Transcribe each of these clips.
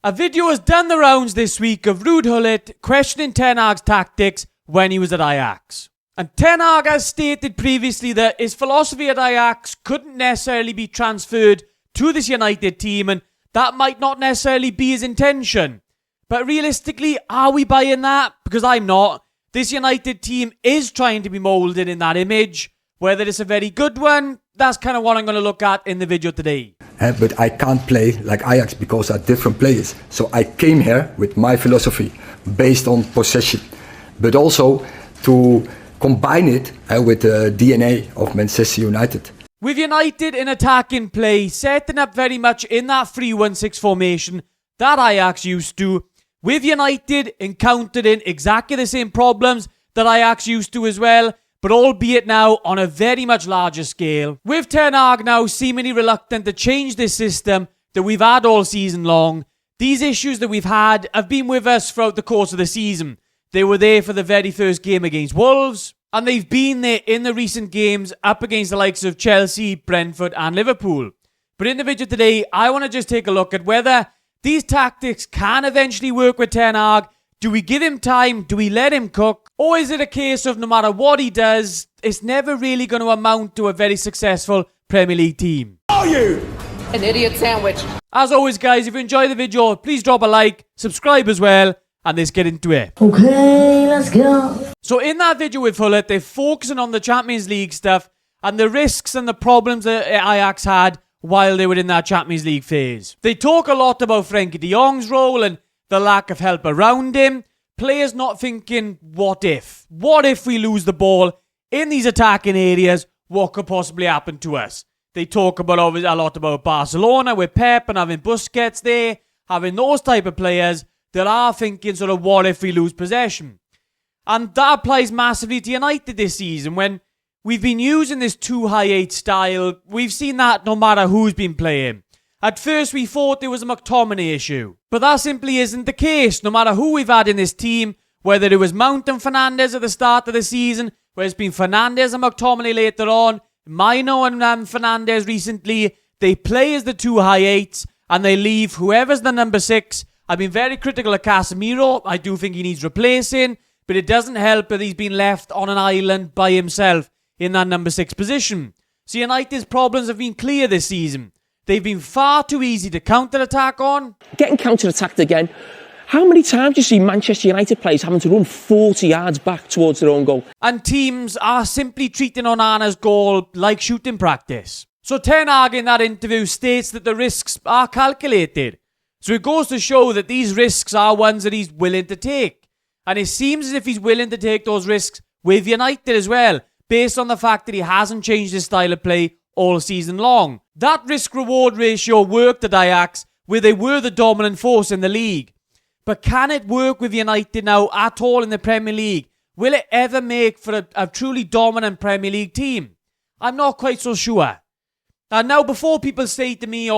A video has done the rounds this week of Ruud Gullit questioning Ten Hag's tactics when he was at Ajax. And Ten Hag has stated previously that his philosophy at Ajax couldn't necessarily be transferred to this United team, and that might not necessarily be his intention. But realistically, are we buying that? Because I'm not. This United team is trying to be moulded in that image. Whether it's a very good one, that's kind of what I'm going to look at in the video today. But I can't play like Ajax because I'm different players. So I came here with my philosophy based on possession, but also to combine it with the DNA of Manchester United. With United in attacking play, setting up very much in that 3-1-6 formation that Ajax used to, with United encountering exactly the same problems that Ajax used to as well, but albeit now on a very much larger scale. With Ten Hag now seemingly reluctant to change this system that we've had all season long, these issues that we've had have been with us throughout the course of the season. They were there for the very first game against Wolves, and they've been there in the recent games up against the likes of Chelsea, Brentford and Liverpool. But in the video today, I want to just take a look at whether these tactics can eventually work with Ten Hag. Do we give him time? Do we let him cook? Or is it a case of no matter what he does, it's never really going to amount to a very successful Premier League team? Are you an idiot sandwich? As always, guys, if you enjoyed the video, please drop a like, subscribe as well, and let's get into it. Okay, let's go. So in that video with Gullit, they're focusing on the Champions League stuff and the risks and the problems that Ajax had while they were in that Champions League phase. They talk a lot about Frenkie de Jong's role and the lack of help around him. Players not thinking, what if? What if we lose the ball in these attacking areas? What could possibly happen to us? They talk about a lot about Barcelona with Pep and having Busquets there, having those type of players that are thinking sort of what if we lose possession. And that applies massively to United this season. When we've been using this 2-high-8 style, we've seen that no matter who's been playing. At first, we thought there was a McTominay issue. But that simply isn't the case. No matter who we've had in this team, whether it was Mount and Fernandes at the start of the season, whether it's been Fernandes and McTominay later on, Mino and Fernandes recently, they play as the 2-high-8s and they leave whoever's the number 6. I've been very critical of Casemiro. I do think he needs replacing, but it doesn't help that he's been left on an island by himself in that number 6 position. So United's problems have been clear this season. They've been far too easy to counter-attack on. Getting counter-attacked again. How many times do you see Manchester United players having to run 40 yards back towards their own goal? And teams are simply treating Onana's goal like shooting practice. So Ten Hag in that interview states that the risks are calculated. So it goes to show that these risks are ones that he's willing to take. And it seems as if he's willing to take those risks with United as well, based on the fact that he hasn't changed his style of play all season long. That risk-reward ratio worked at Ajax, where they were the dominant force in the league. But can it work with United now at all in the Premier League? Will it ever make for a truly dominant Premier League team? I'm not quite so sure. And now before people say to me,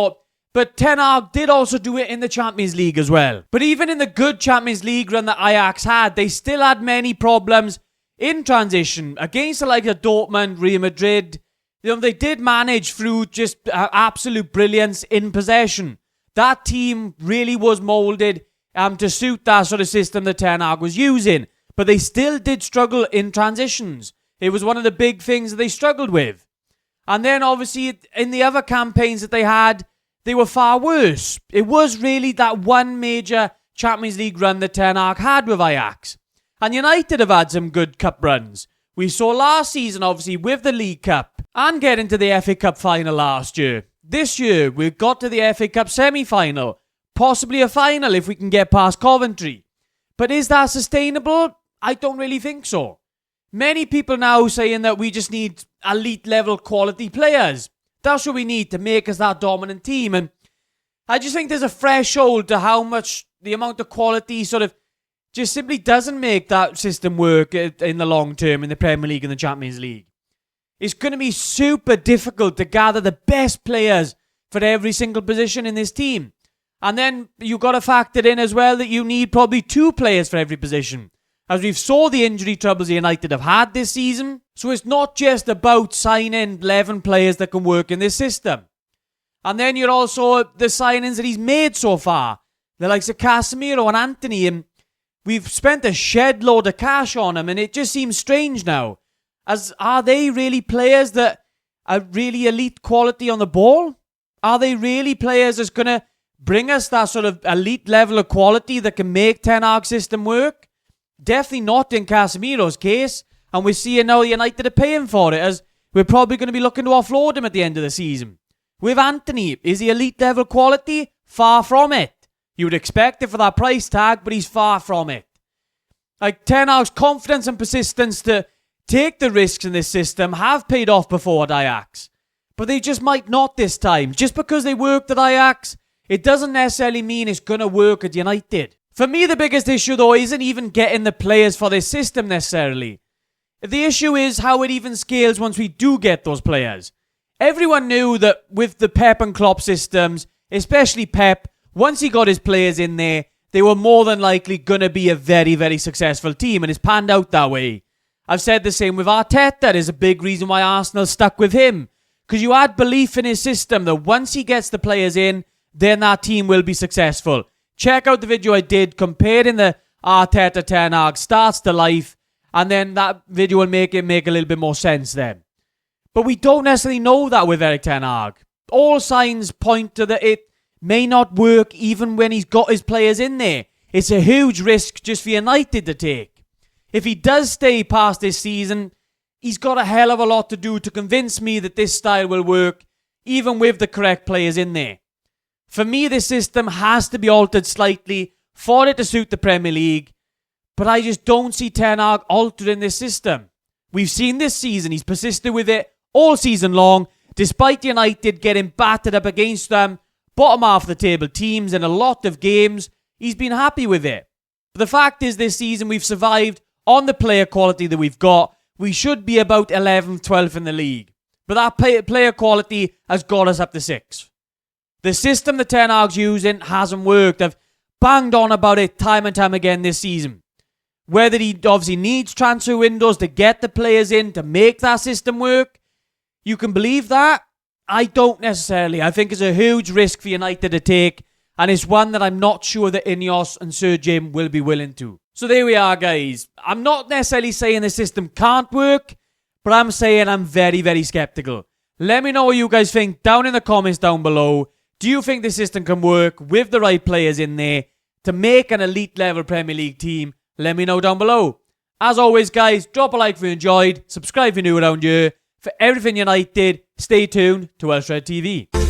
but Ten Hag did also do it in the Champions League as well. But even in the good Champions League run that Ajax had, they still had many problems in transition against the likes of Dortmund, Real Madrid. They did manage through just absolute brilliance in possession. That team really was moulded to suit that sort of system that Ten Hag was using. But they still did struggle in transitions. It was one of the big things that they struggled with. And then obviously in the other campaigns that they had, they were far worse. It was really that one major Champions League run that Ten Hag had with Ajax. And United have had some good cup runs. We saw last season, obviously, with the League Cup and getting to the FA Cup final last year. This year, we got to the FA Cup semi-final. Possibly a final if we can get past Coventry. But is that sustainable? I don't really think so. Many people now saying that we just need elite level quality players. That's what we need to make us that dominant team. And I just think there's a threshold to how much the amount of quality sort of just simply doesn't make that system work in the long term in the Premier League and the Champions League. It's going to be super difficult to gather the best players for every single position in this team. And then you've got to factor in as well that you need probably 2 players for every position. As we've saw the injury troubles United have had this season. So it's not just about signing 11 players that can work in this system. And then you're also the signings that he's made so far. the likes of Casemiro and Anthony, and we've spent a shed load of cash on them, and it just seems strange now. Are they really players that are really elite quality on the ball? Are they really players that's going to bring us that sort of elite level of quality that can make Ten Hag's system work? Definitely not in Casemiro's case, and we're seeing now United are paying for it, as we're probably going to be looking to offload him at the end of the season. With Anthony, is he elite level quality? Far from it. You would expect it for that price tag, but he's far from it. Like, Ten Hag's confidence and persistence to take the risks in this system have paid off before at Ajax. But they just might not this time. Just because they worked at Ajax, it doesn't necessarily mean it's going to work at United. For me, the biggest issue, though, isn't even getting the players for this system necessarily. The issue is how it even scales once we do get those players. Everyone knew that with the Pep and Klopp systems, especially Pep, once he got his players in there, they were more than likely going to be a very, very successful team, and it's panned out that way. I've said the same with Arteta. There's a big reason why Arsenal stuck with him. Because you had belief in his system that once he gets the players in, then that team will be successful. Check out the video I did comparing the Arteta Ten Hag starts to life, and then that video will make it make a little bit more sense then. But we don't necessarily know that with Erik Ten Hag. All signs point to that it may not work even when he's got his players in there. It's a huge risk just for United to take. If he does stay past this season, he's got a hell of a lot to do to convince me that this style will work, even with the correct players in there. For me, this system has to be altered slightly for it to suit the Premier League, but I just don't see Ten Hag altering this system. We've seen this season, he's persisted with it all season long, despite United getting battered up against them, bottom half of the table teams in a lot of games, he's been happy with it. But the fact is, this season we've survived on the player quality that we've got. We should be about 11th, 12th in the league. But that player quality has got us up to 6th. The system that Ten Hag's using hasn't worked. I've banged on about it time and time again this season. Whether he obviously needs transfer windows to get the players in to make that system work, you can believe that. I don't necessarily. I think it's a huge risk for United to take, and it's one that I'm not sure that Ineos and Sir Jim will be willing to. So there we are, guys. I'm not necessarily saying the system can't work, but I'm saying I'm very, very skeptical. Let me know what you guys think down in the comments down below. Do you think the system can work with the right players in there to make an elite level Premier League team? Let me know down below. As always, guys, drop a like if you enjoyed. Subscribe if you're new around here. For everything United, stay tuned to Welsh Red TV.